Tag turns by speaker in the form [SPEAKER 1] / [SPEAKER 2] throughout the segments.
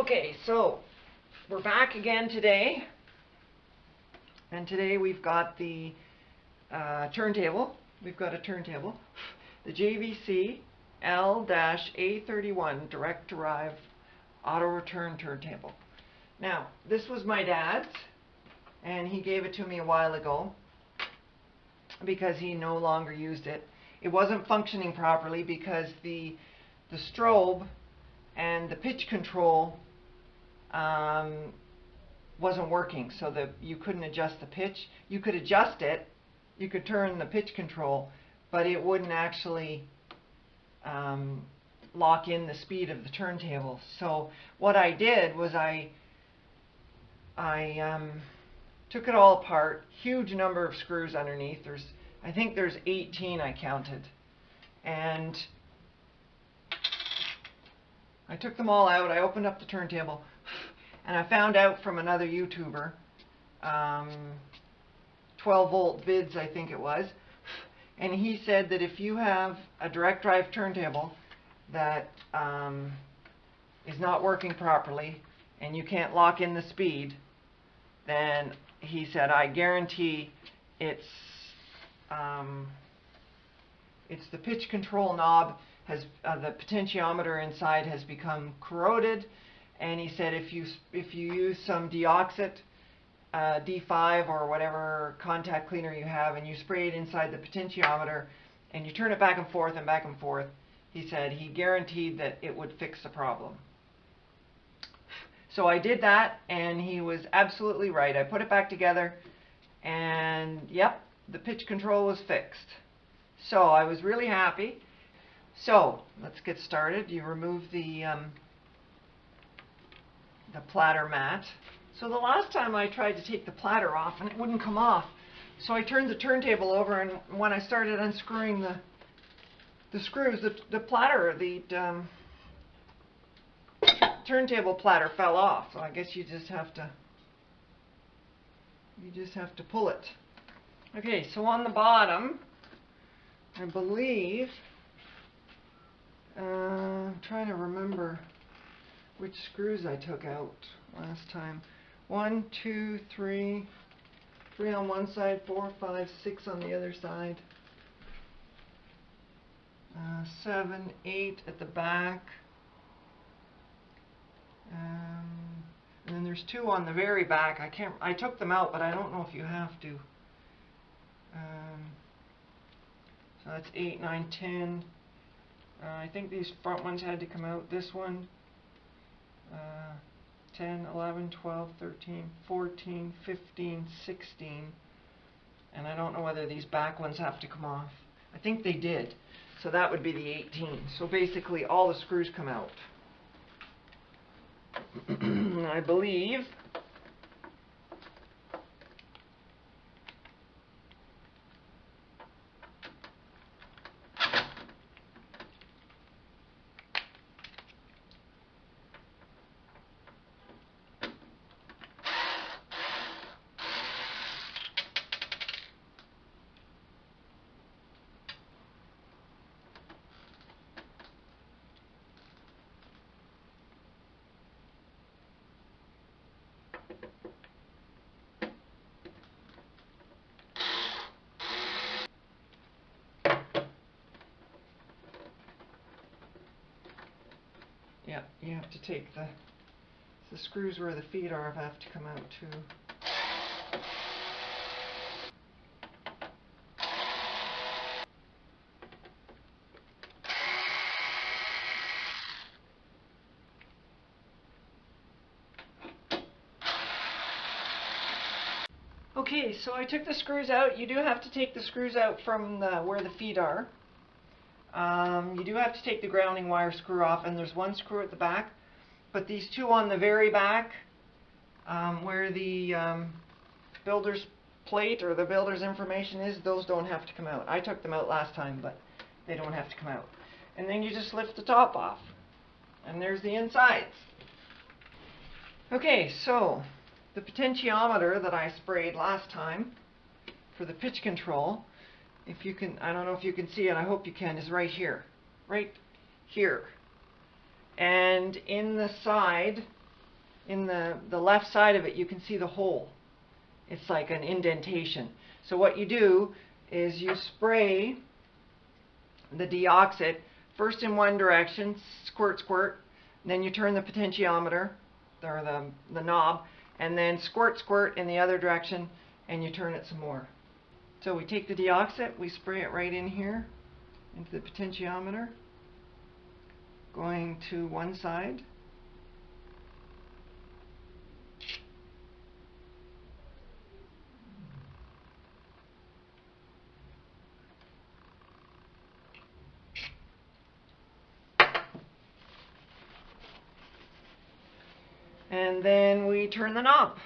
[SPEAKER 1] Okay, so we're back again today, and today we've got the turntable. We've got a turntable, the JVC L-A31 direct drive auto return turntable. Now, this was my dad's, and he gave it to me a while ago because he no longer used it. It wasn't functioning properly because the strobe and the pitch control wasn't working, so that you couldn't adjust the pitch. You could adjust it, you could turn the pitch control, but it wouldn't actually lock in the speed of the turntable. So what I did was I took it all apart, huge number of screws underneath. I think there's 18 I counted, and I took them all out. I opened up the turntable, and I found out from another YouTuber, 12 volt vids I think it was, and he said that if you have a direct drive turntable that is not working properly and you can't lock in the speed, then he said, I guarantee it's the pitch control knob has the potentiometer inside has become corroded, and he said if you use some deoxit D5 or whatever contact cleaner you have, and you spray it inside the potentiometer and you turn it back and forth, he said he guaranteed that it would fix the problem. So I did that, and he was absolutely right. I put it back together, and yep, the pitch control was fixed. So I was really happy. So let's get started. You remove the platter mat. So the last time I tried to take the platter off and it wouldn't come off. So I turned the turntable over, and when I started unscrewing the screws, the platter, the turntable platter fell off. So I guess you just have to pull it. Okay, so on the bottom, I believe, I'm trying to remember which screws I took out last time. 1, 2, 3 on one side, 4, 5, 6 on the other side, 7, 8 at the back, and then there's 2 on the very back. I took them out, but I don't know if you have to. So that's 8, 9, 10. I think these front ones had to come out. This one, 10, 11, 12, 13, 14, 15, 16. And I don't know whether these back ones have to come off. I think they did. So that would be the 18. So basically all the screws come out. I believe yeah, you have to take the screws where the feet are have to come out too. Okay, so I took the screws out. You do have to take the screws out from where the feet are. You do have to take the grounding wire screw off, and there's 1 screw at the back. But these 2 on the very back, where the builder's plate or the builder's information is, those don't have to come out. I took them out last time, but they don't have to come out. And then you just lift the top off, and there's the insides. Okay, so the potentiometer that I sprayed last time for the pitch control, if you can, I don't know if you can see it, I hope you can, is right here. Right here. And in the side in the left side of it, you can see the hole. It's like an indentation. So what you do is you spray the deoxit first in one direction, squirt, squirt, then you turn the potentiometer, or the knob, and then squirt, squirt in the other direction, and you turn it some more. So we take the deoxit, we spray it right in here into the potentiometer, going to one side. And then we turn the knob.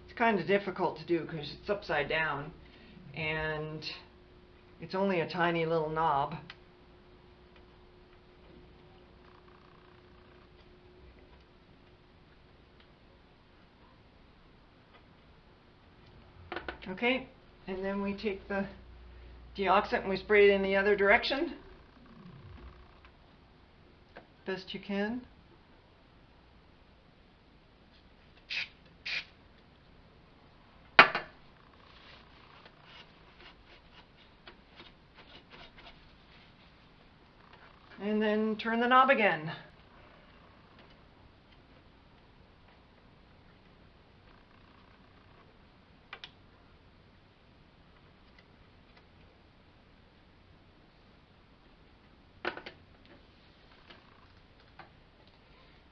[SPEAKER 1] It's kind of difficult to do because it's upside down and it's only a tiny little knob. Okay, and then we take the deoxit and we spray it in the other direction, best you can. And then turn the knob again.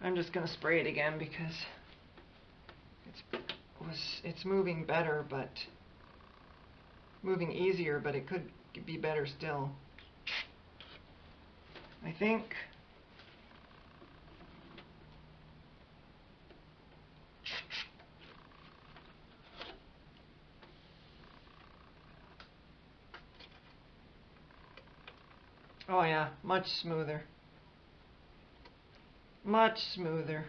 [SPEAKER 1] I'm just going to spray it again because it's moving better, but moving easier, but it could be better still, I think. Oh yeah, much smoother. Much smoother.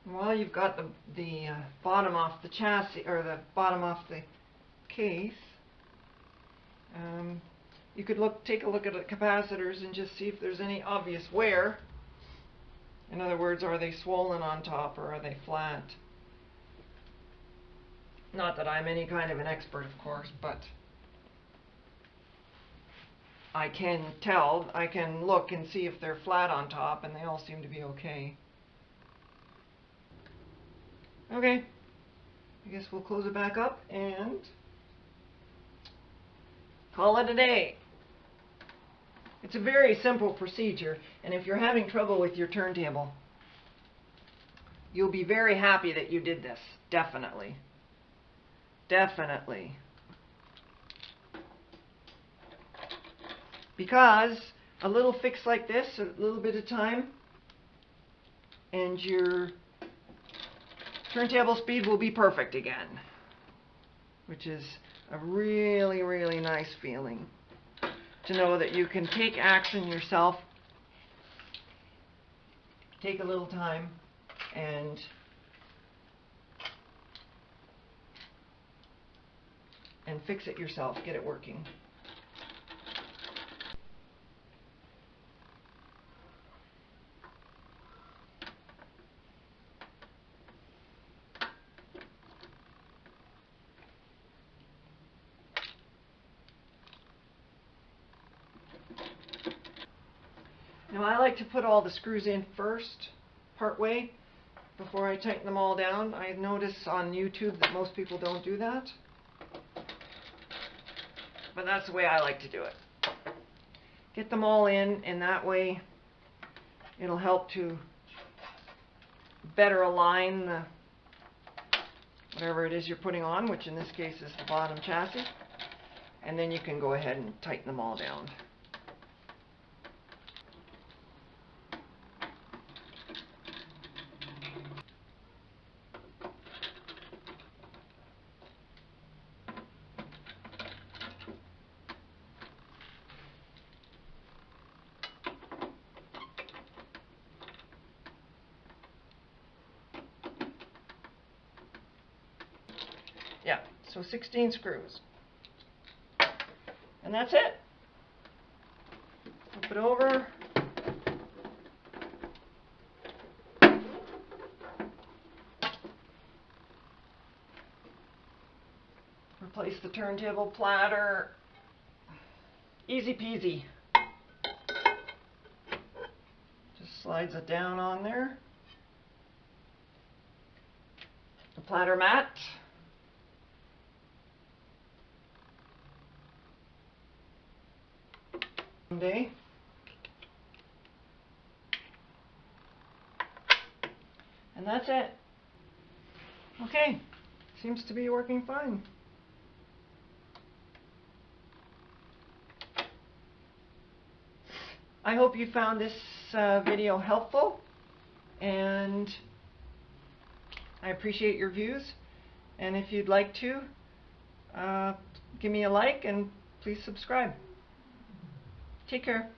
[SPEAKER 1] While you've got the bottom off the chassis, or the bottom off the case, you could take a look at the capacitors and just see if there's any obvious wear. In other words, are they swollen on top or are they flat? Not that I'm any kind of an expert, of course, but I can tell, I can look and see if they're flat on top, and they all seem to be okay. Okay, I guess we'll close it back up and call it a day. It's a very simple procedure, and if you're having trouble with your turntable, you'll be very happy that you did this. Definitely. Definitely. Because a little fix like this, a little bit of time, and your turntable speed will be perfect again, which is a really, really nice feeling to know that you can take action yourself, take a little time, and fix it yourself, get it working. Now I like to put all the screws in first, part way, before I tighten them all down. I notice on YouTube that most people don't do that, but that's the way I like to do it. Get them all in, and that way it'll help to better align the whatever it is you're putting on, which in this case is the bottom chassis. and then you can go ahead and tighten them all down. Yeah, so 16 screws. And that's it. Flip it over. Replace the turntable platter. Easy peasy. Just slides it down on there. The platter mat. Day. And that's it. Okay, seems to be working fine. I hope you found this video helpful, and I appreciate your views. And if you'd like to, give me a like and please subscribe. Take care.